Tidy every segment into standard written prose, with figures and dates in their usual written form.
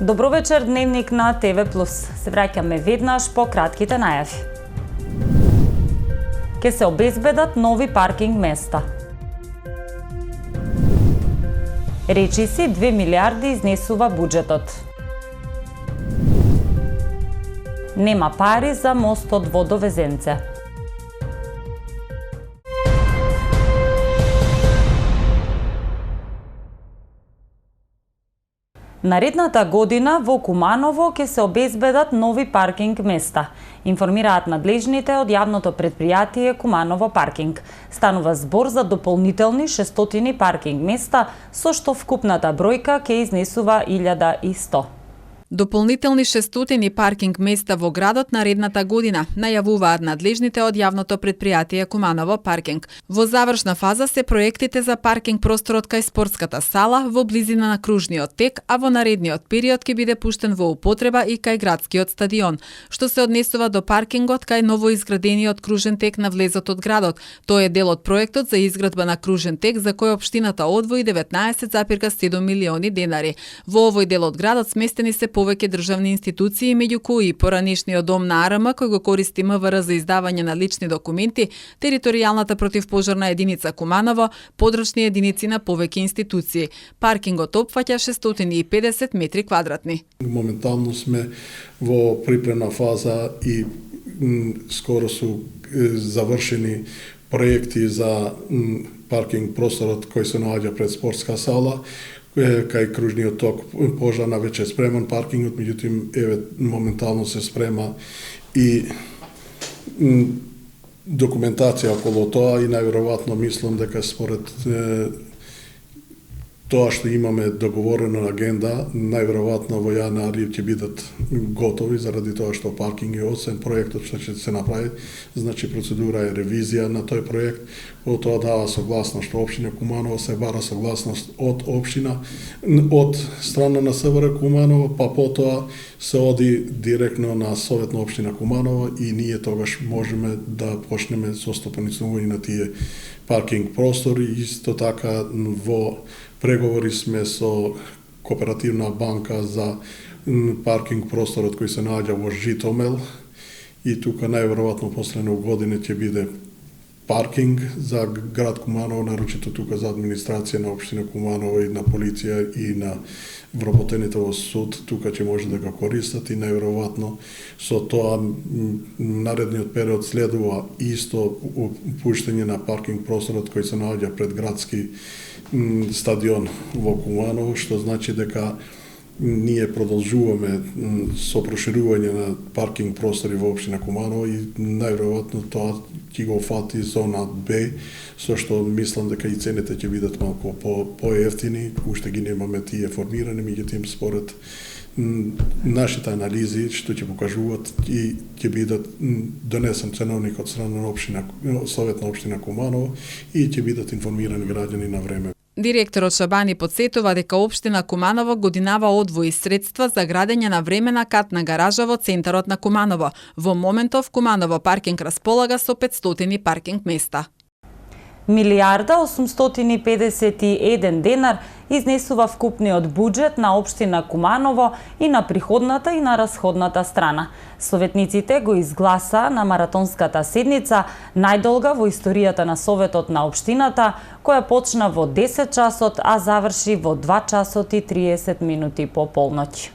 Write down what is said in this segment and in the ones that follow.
Добро вечер, дневник на ТВ+. Се враќаме веднаш по кратките најави. Ке се обезбедат нови паркинг места. Речиси 2 милиарди изнесува буџетот. Нема пари за мостот во Довезенце. Наредната година во Куманово ќе се обезбедат нови паркинг места, информираат надлежните од јавното претпријатие Куманово паркинг. Станува збор за дополнителни 600 паркинг места, со што вкупната бројка ќе изнесува 1100. Дополнителни 600 паркинг места во градот наредната година, најавуваат надлежните од јавното претпријатие Куманово паркинг. Во завршна фаза се проектите за паркинг просторот кај спортската сала во близина на кружниот тек, а во наредниот период ќе биде пуштен во употреба и кај градскиот стадион. Што се однесува до паркингот кај новоизградениот кружен тек на влезот од градот, тој е дел од проектот за изградба на кружен тек за кој општината одвои 19,7 милиони денари. Во овој дел од градот сместени се повеќе државни институции, меѓу кои поранешниот дом на АРМ кој го користи МВР за издавање на лични документи, територијалната противпожарна единица Куманово, подрачни единици на повеќе институции. Паркингот опфаќа 650 метри квадратни. Моментално сме во припремна фаза и скоро су завршени проекти за паркинг просторот кој се наоѓа пред спортска сала, кај кружниот ток пожарна веќе е спреман паркингот, меѓутоа моментално се спрема и документација околу тоа и најверојатно мислам дека според тоа што имаме договорено на агенда, најверојатно во јануари ќе бидат готови заради тоа што паркинг е освен проектот што ќе се направи, значи процедура е ревизија на тој проект, од тоа дава согласност што општина Куманово се бара согласност од општина, од страна на СВР Куманово, па потоа се оди директно на Совет на општина Куманово и ние тогаш можеме да почнеме со стопанисување на тие паркинг простори. Исто така во преговори сме со Кооперативна банка за паркинг просторот кој се наоѓа во Житомел и тука најверојатно последно година ќе биде паркинг за град Куманово, нарочито тука за администрација на општина Куманово и на полиција и на вработените во суд, тука ќе може да го користат и најверојатно со тоа наредниот период следува исто пуштање на паркинг просторот кој се наоѓа пред градски стадион во Куманово, што значи дека ние продолжуваме со проширување на паркинг простори во општина Куманово и најверојатно тоа ќе го фати зона Б, со што мислам дека и цените ќе бидат малку поевтини, уште ги немаме тие формирани, меѓутоа според нашите анализи што ќе покажуваат и ќе бидат донесен ценовник од страна на општина Совет на општина Куманово и ќе бидат информирани граѓани на време. Директорот Шабани подсетува дека општина Куманово годинава одвои средства за градење на времена катна гаража во центарот на Куманово. Во моментов Куманово паркинг располага со 500 паркинг места. Милиарда 851 денар изнесува вкупниот буџет на општина Куманово и на приходната и на расходната страна. Советниците го изгласа на маратонската седница, најдолга во историјата на Советот на општината, која почна во 10 часот, а заврши во 2 часот и 30 минути по полноќ.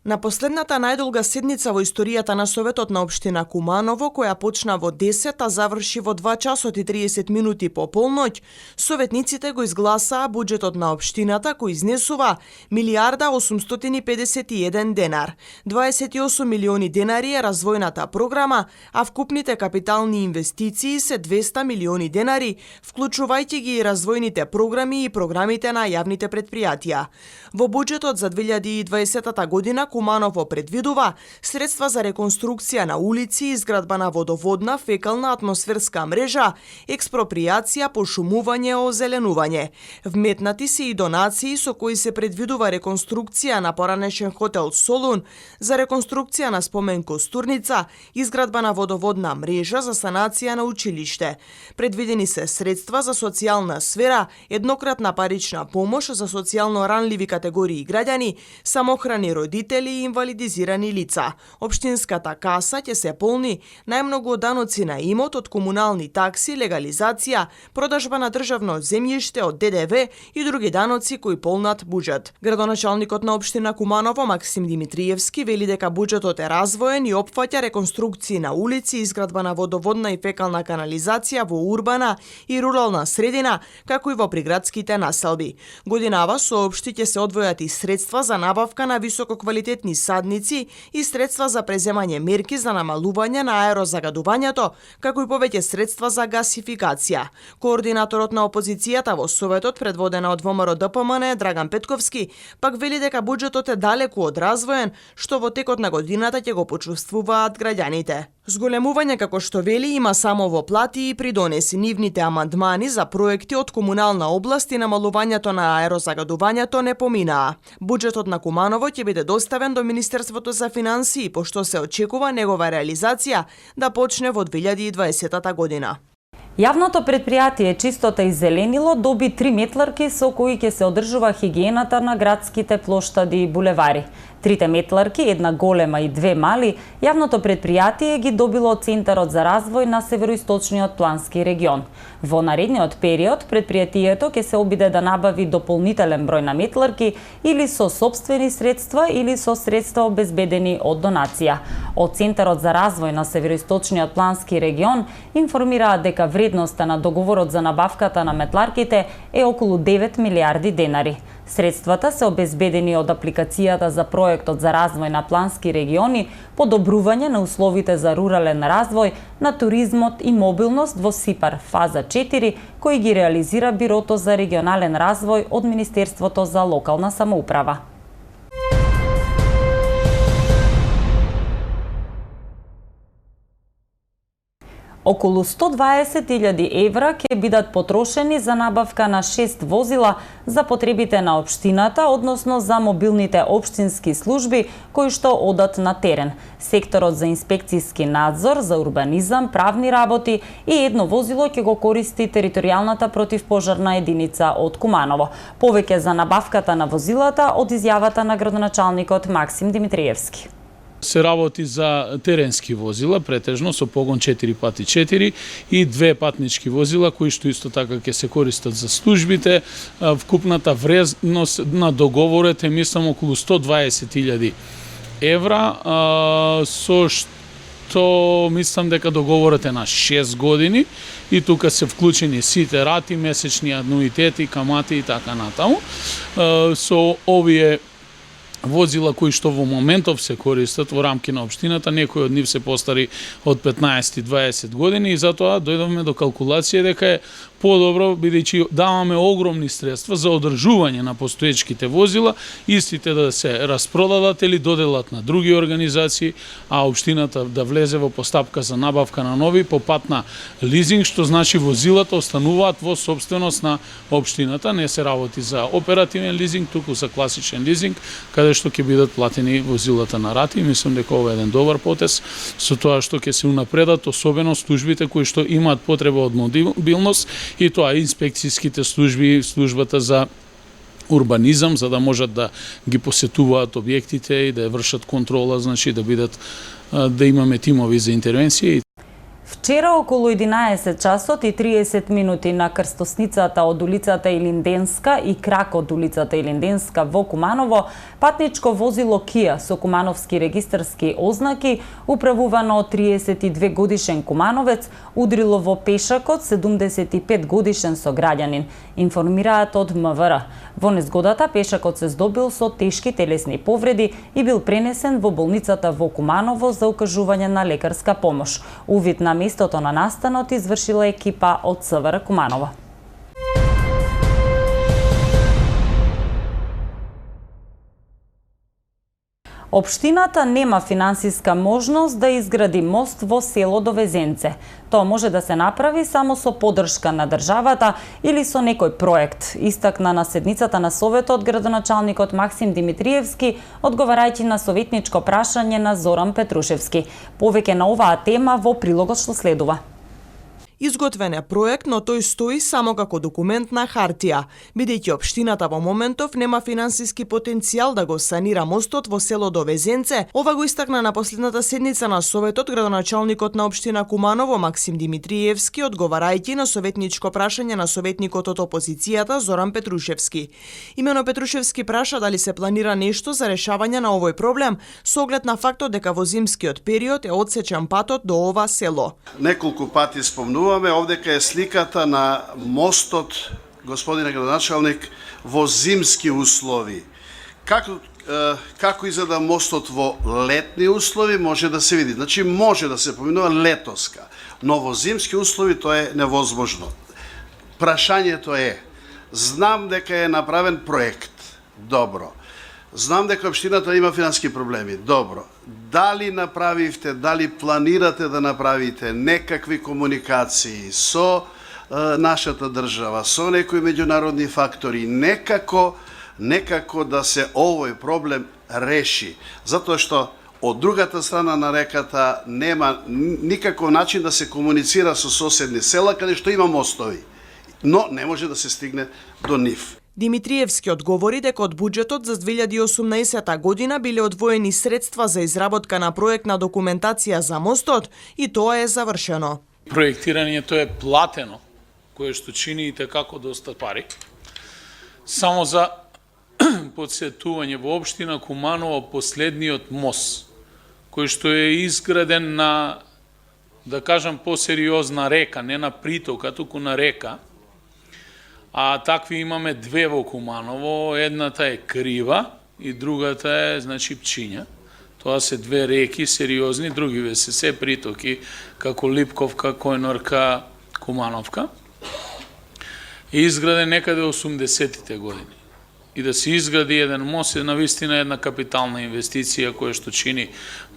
На последната најдолга седница во историјата на Советот на општина Куманово, која почна во 10, а заврши во 2 часот и 30 минути по полноќ, советниците го изгласаа буџетот на општината кој изнесува милиарда 851 денар. 28 милиони денари е развојната програма, а вкупните капитални инвестиции се 200 милиони денари, вклучувајќи ги и развојните програми и програмите на јавните претпријатија. Во буџетот за 2020 година Куманово предвидува средства за реконструкција на улици, изградба на водоводна, фекална, атмосферска мрежа, експроприација, пошумување, озеленување. Вметнати се и донации со кои се предвидува реконструкција на поранешен хотел Солун, за реконструкција на спомен Костурница, изградба на водоводна мрежа за санација на училиште. Предвидени се средства за социјална сфера, еднократна парична помош за социјално ранливи категории граѓани, самохрани родители и инвалидизирани лица. Општинската каса ќе се полни најмногу од даноци на имот, од комунални такси, легализација, продажба на државно земјиште, од ДДВ и други даноци кои полнат буџет. Градоначалникот на општина Куманово Максим Димитриевски вели дека буџетот е развоен и опфаќа реконструкции на улици, изградба на водоводна и фекална канализација во урбана и рурална средина, како и во приградските населби. Годинава соопшти ќе се одвојат и средства за набавка на висококвалитетни садници и средства за преземање мерки за намалување на аерозагадувањето, како и повеќе средства за гасификација. Координаторот на опозицијата во Советот, предводена од ВМРО ДПМН Драган Петковски, пак вели дека буџетот е далеку од развоен, што во текот на годината ќе го почувствуваат граѓаните. Зголемување, како што вели, има само во плати и придонеси нивните амандмани за проекти од комунална област и намалувањето на аерозагадувањето не поминаа. Буџетот на Куманово ќе биде доставен до Министерството за финансии, пошто се очекува негова реализација да почне во 2020 година. Јавното предпријатие Чистота и зеленило доби 3 метларки со кои ќе се одржува хигиената на градските плоштади и булевари. 3 метларки, една голема и 2 мали, јавното предпријатие ги добило од Центарот за развој на Североисточниот плански регион. Во наредниот период, предпријатието ќе се обиде да набави дополнителен број на метларки или со сопствени средства или со средства обезбедени од донација. Од Центарот за развој на Североисточниот плански регион информираат дека вредноста на договорот за набавката на метларките е околу 9 милиарди денари. Средствата се обезбедени од апликацијата за проектот за развој на плански региони, подобрување на условите за рурален развој, на туризмот и мобилност во СИПАР фаза 4, кој ги реализира Бирото за регионален развој од Министерството за локална самоуправа. Околу 120.000 евра ќе бидат потрошени за набавка на 6 возила за потребите на општината, односно за мобилните општински служби кои што одат на терен. Секторот за инспекцијски надзор, за урбанизам, правни работи и едно возило ќе го користи територијалната противпожарна единица од Куманово. Повеќе за набавката на возилата од изјавата на градоначалникот Максим Димитриевски. Се работи за теренски возила, претежно со погон 4x4 и 2 патнички возила кои што исто така ќе се користат за службите. Вкупната вредност на договорот е мислам околу 120.000 евра, со што мислам дека договорот е на 6 години и тука се вклучени сите рати, месечни ануитети, камати и така натаму. Со овие возила кои што во моментов се користат во рамки на општината, некои од нив се постари од 15-20 години и затоа дојдовме до калкулација дека е подобро, бидејќи даваме огромни средства за одржување на постоечките возила, истите да се распродадат или доделат на други организации, а општината да влезе во постапка за набавка на нови по пат на лизинг, што значи возилата остануваат во собственост на општината, не се работи за оперативен лизинг, туку за класичен лизинг, каде што ќе бидат платени возилата на рати. Мислам дека ова е еден добар потез со тоа што ќе се унапредат особено службите кои што имаат потреба од мобилност, и тоа инспекцијските служби, службата за урбанизам, за да можат да ги посетуваат објектите и да ја вршат контрола, значи да имаме тимови за интервенција. Вчера околу 11 часот и 30 минути на крстосницата од улицата Илинденска и крак од улицата Илинденска во Куманово, патничко возило Kia со кумановски регистарски ознаки, управувано од 32 годишен кумановец, удрило во пешакот 75 годишен сограѓанин, информираат од МВР. Во незгодата пешакот се здобил со тешки телесни повреди и бил пренесен во болницата во Куманово за укажување на лекарска помош. Увид на местото на настанот извршила екипа од СВР Куманово. Општината нема финансиска можност да изгради мост во село Довезенце. Тоа може да се направи само со поддршка на државата или со некој проект, истакна на седницата на Советот градоначалникот Максим Димитриевски, одговарајќи на советничко прашање на Зоран Петрушевски. Повеќе на оваа тема во прилогот што следува. Изготвен е проект, но тој стои само како документ на хартија, бидејќи општината во моментов нема финансиски потенцијал да го санира мостот во село Довезенце. Ова го истакна на последната седница на Советот градоначалникот на општина Куманово Максим Димитриевски, одговарајќи на советничко прашање на советникот од опозицијата Зоран Петрушевски. Имено Петрушевски праша дали се планира нешто за решавање на овој проблем, со оглед на фактот дека во зимскиот период е одсечен патот до ова село. Неколку пати спомнуваме овдека е сликата на мостот, господине градоначалник, во зимски услови. Како изгледа мостот во летни услови може да се види. Значи може да се поминува летоска, но во зимски услови тоа е невозможно. Прашањето е, знам дека е направен проект, добро. Знам дека општината има финансиски проблеми. Добро. Дали направивте, дали планирате да направите некакви комуникации со нашата држава, со некои меѓународни фактори, некако да се овој проблем реши. Затоа што од другата страна на реката нема никаков начин да се комуницира со соседни села каде што има мостови, но не може да се стигне до нив. Димитриевски одговори дека од буџетот за 2018 година биле одвоени средства за изработка на проектна документација за мостот и тоа е завршено. Проектирањето е платено, кое што чини и како доста пари. Само за подсетување, во општина Куманово последниот мост, кој што е изграден на, да кажам, посериозна река, не на притока, туку на река, а такви имаме две во Куманово, едната е Крива и другата е, значи, Пчиња. Тоа се две реки сериозни, другиве се притоки, како Липковка, Којнорка, Кумановка. И изграден некаде 80-тите години. И да се изгради еден мост е навистина една капитална инвестиција која што чини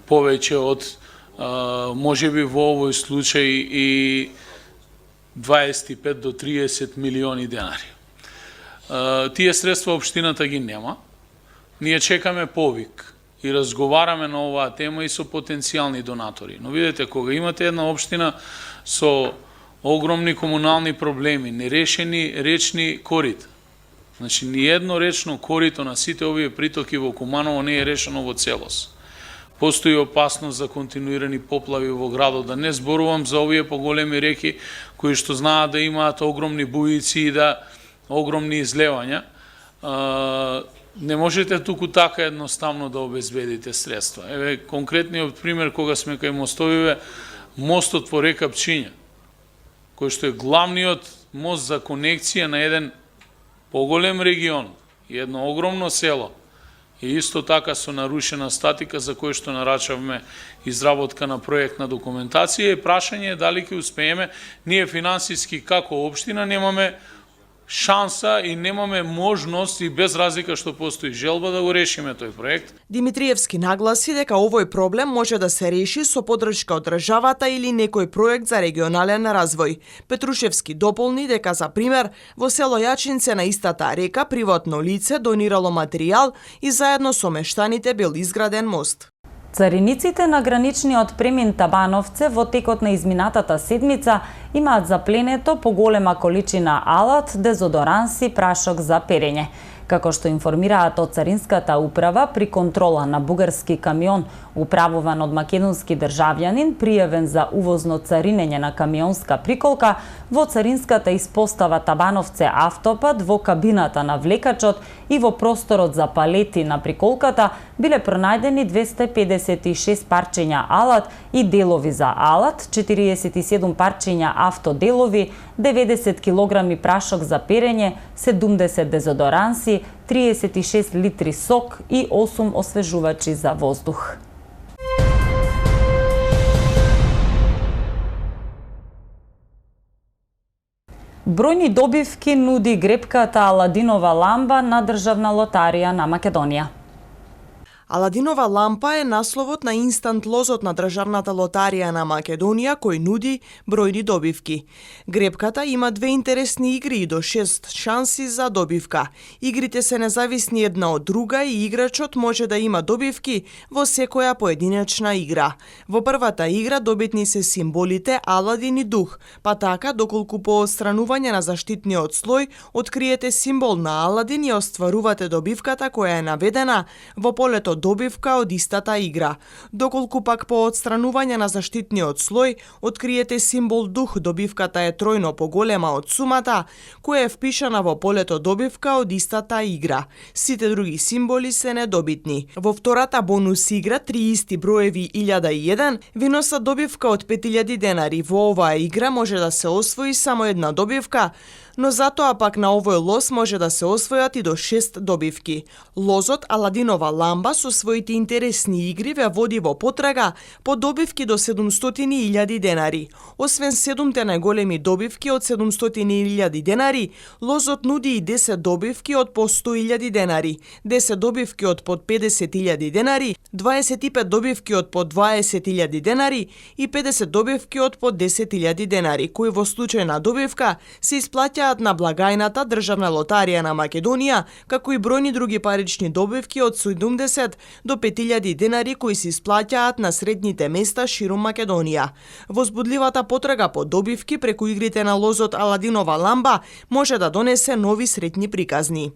повеќе од, можеби во овој случај и 25 до 30 милиони денари. Тие средства општината ги нема. Ние чекаме повик и разговараме на оваа тема и со потенцијални донатори. Но видете, кога имате една општина со огромни комунални проблеми, нерешени речни корита, значи ни едно речно корито на сите овие притоки во Куманово не е решено во целост. Постои опасност за континуирани поплави во градот. Да не зборувам за овие поголеми реки кои што знаат да имаат огромни бујици и да огромни излевања. Не можете туку така едноставно да обезбедите средства. Еве конкретниот пример кога сме кај мостовиве, мостот во река Пчиња, кој што е главниот мост за конекција на еден поголем регион и едно огромно село. И исто така со нарушена статика за кој што нарачавме изработка на проектна документација и прашање е дали ќе успееме. Ние финансиски како општина немаме шанса и немаме можност и без разлика што постои желба да го решиме тој проект. Димитриевски нагласи дека овој проблем може да се реши со поддршка од државата или некој проект за регионален развој. Петрушевски дополни дека, за пример, во село Јачинце на истата река приватно лице донирало материјал и заедно со мештаните бил изграден мост. Цариниците на граничниот премин Табановце во текот на изминатата седмица имаат запленето поголема количина алат, дезодоранси, прашок за перење. Како што информираат од Царинската управа, при контрола на бугарски камион управуван од македонски државјанин, пријавен за увозно царинење на камионска приколка, во Царинската испостава Табановце автопат, во кабината на влекачот и во просторот за палети на приколката биле пронајдени 256 парчиња алат и делови за алат, 47 парчиња автоделови, 90 килограми прашок за перење, 70 дезодоранси, 36 литри сок и 8 освежувачи за воздух. Бројни добивки нуди грепката Аладинова ламба на Државна лотарија на Македонија. Аладинова лампа е насловот на инстант лозот на Државната лотарија на Македонија кој нуди бројни добивки. Гребката има 2 интересни игри и до 6 шанси за добивка. Игрите се независни една од друга и играчот може да има добивки во секоја поединечна игра. Во првата игра добитни се символите Аладин и дух, па така доколку по отстранување на заштитниот слој откриете символ на Аладин и остварувате добивката која е наведена во полето добивка од истата игра. Доколку пак по отстранување на заштитниот слој откриете символ дух, добивката е тројно поголема од сумата која е впишана во полето добивка од истата игра. Сите други символи се недобитни. Во втората бонус игра 3 исти броеви 1001 ви носат добивка од 5000 денари. Во оваа игра може да се освои само една добивка, но затоа пак на овој лоз може да се освојат и до 6 добивки. Лозот Аладинова ламба со своите интересни игри ве води во потрага по добивки до 700.000 денари. Освен 7 најголеми добивки од 700.000 денари, лозот нуди и 10 добивки од по 100.000 денари, 10 добивки од под 50.000 денари, 25 добивки од по 20.000 денари и 50 добивки од по 10.000 денари, кои во случај на добивка се исплаќаат на благајната Државна лотарија на Македонија, како и бројни други парични добивки од 70 до 5.000 денари кои се исплаќаат на средните места ширум Македонија. Возбудливата потрага по добивки преку игрите на лозот Аладинова ламба може да донесе нови среќни приказни.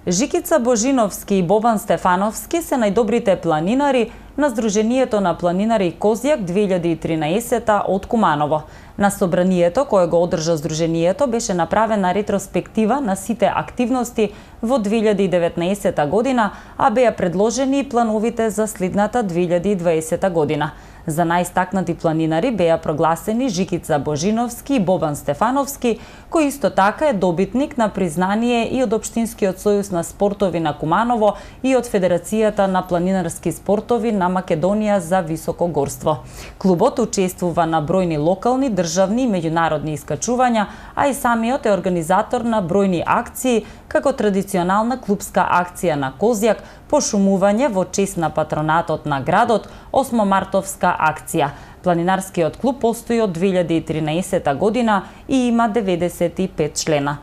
Жикица Божиновски и Бобан Стефановски се најдобрите планинари на Сдруженијето на планинари Козјак 2013 од Куманово. На собранието кое го одржа Сдруженијето беше направена ретроспектива на сите активности во 2019 година, а беа предложени и плановите за следната 2020 година. За најстакнати планинари беа прогласени Жикица Божиновски и Бобан Стефановски, кој исто така е добитник на признание и од Општинскиот сојуз на спортови на Куманово и од Федерацијата на планинарски спортови на Македонија за високогорство. Клубот учествува на бројни локални, државни и меѓународни искачувања, а и самиот е организатор на бројни акции, како традиционална клубска акција на Козјак, пошумување во чест на патронатот на градот, 8-мартовска акција. Планинарскиот клуб постои од 2013 година и има 95 члена.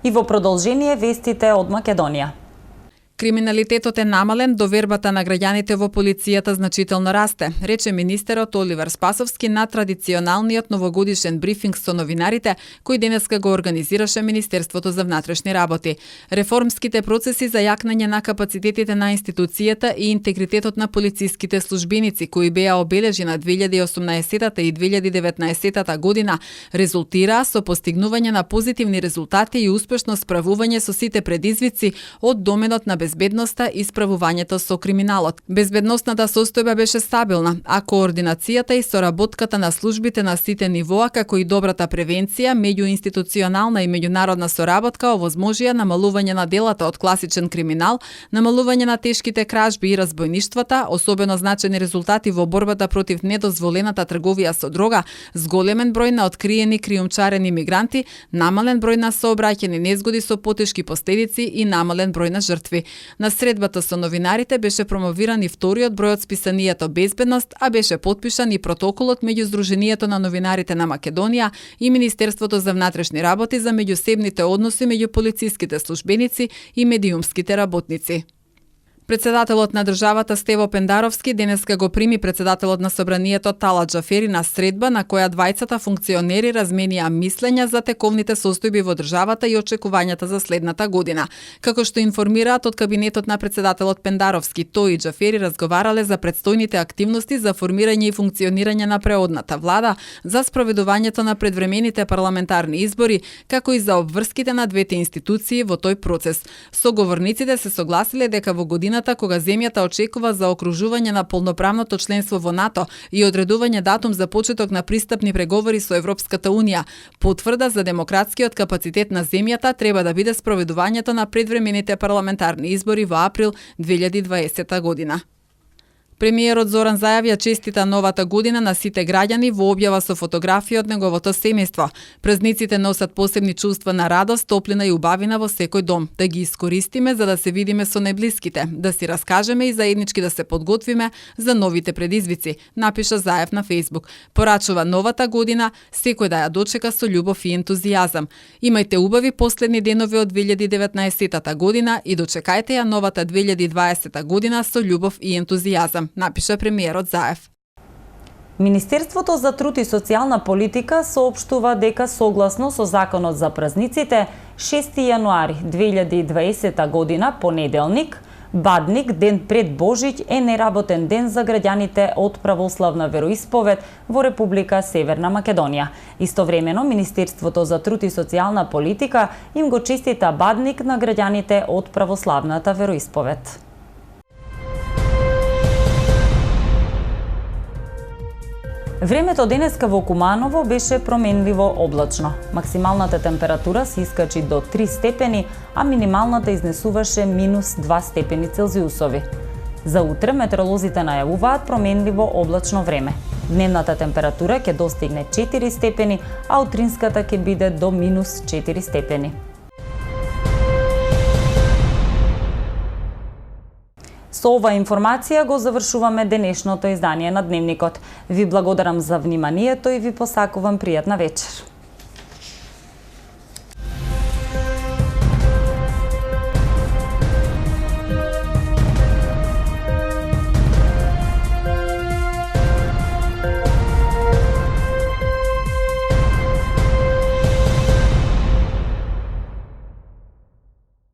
И во продолжение вестите од Македонија. Криминалитетот е намален, довербата на граѓаните во полицијата значително расте, рече министерот Оливер Спасовски на традиционалниот новогодишен брифинг со новинарите, кој денеска го организираше Министерството за внатрешни работи. Реформските процеси за јакнање на капацитетите на институцијата и интегритетот на полициските службеници, кои беа обележени 2018 и 2019 година, резултираа со постигнување на позитивни резултати и успешно справување со сите предизвици од доменот на безбедноста и справувањето со криминалот. Безбедносната состојба беше стабилна, а координацијата и соработката на службите на сите нивоа, како и добрата превенција, меѓуинституционална и меѓународна соработка овозможија намалување на делата од класичен криминал, намалување на тешките кражби и разбојништвата, особено значени резултати во борбата против недозволената трговија со дрога, зголемен број на откриени криумчарени мигранти, намален број на сообраќајни незгоди со потешки последици и намален број на жртви. На средбата со новинарите беше промовиран и вториот број од списанието Безбедност, а беше потпишан и протоколот меѓу Сдруженијето на новинарите на Македонија и Министерството за внатрешни работи за меѓусебните односи меѓу полициските службеници и медиумските работници. Председателот на државата Стево Пендаровски денеска го прими председателот на собранието Талат Џафери на средба на која двајцата функционери разменија мислења за тековните состојби во државата и очекувањата за следната година. Како што информираат од кабинетот на председателот Пендаровски, тој и Џафери разговарале за предстојните активности за формирање и функционирање на преодната влада, за спроведувањето на предвремените парламентарни избори, како и за обврските на двете институции во тој процес. Соговорниците се согласиле дека во година кога земјата очекува за окружување на полноправното членство во НАТО и одредување датум за почеток на пристапни преговори со Европската Унија, потврда за демократскиот капацитет на земјата треба да биде спроведувањето на предвремените парламентарни избори во април 2020 година. Премиерот Зоран Заев ја честита новата година на сите граѓани во објава со фотографија од неговото семејство. Празниците носат посебни чувства на радост, топлина и убавина во секој дом. Да ги искористиме за да се видиме со најблиските, да си раскажеме и заеднички да се подготвиме за новите предизвици, напиша Заев на Facebook. Порачува новата година секој да ја дочека со љубов и ентузијазам. Имајте убави последни денови од 2019 година и дочекајте ја новата 2020 година со љубов и ентузијазам, напиша премиерот Заев. Министерството за труд и социјална политика соопштува дека согласно со Законот за празниците, 6 јануари 2020 година, понеделник, Бадник, ден пред Божиќ, е неработен ден за граѓаните од православна вероисповед во Република Северна Македонија. Истовремено, Министерството за труд и социјална политика им го честита Бадник на граѓаните од православната вероисповед. Времето денеска во Куманово беше променливо облачно. Максималната температура се искачи до 3 степени, а минималната изнесуваше -2 степени Целзиусови. За утре метеоролозите најавуваат променливо облачно време. Дневната температура ќе достигне 4 степени, а утринската ќе биде до -4 степени. Со оваа информација го завршуваме денешното издание на Дневникот. Ви благодарам за вниманието и ви посакувам пријатна вечер.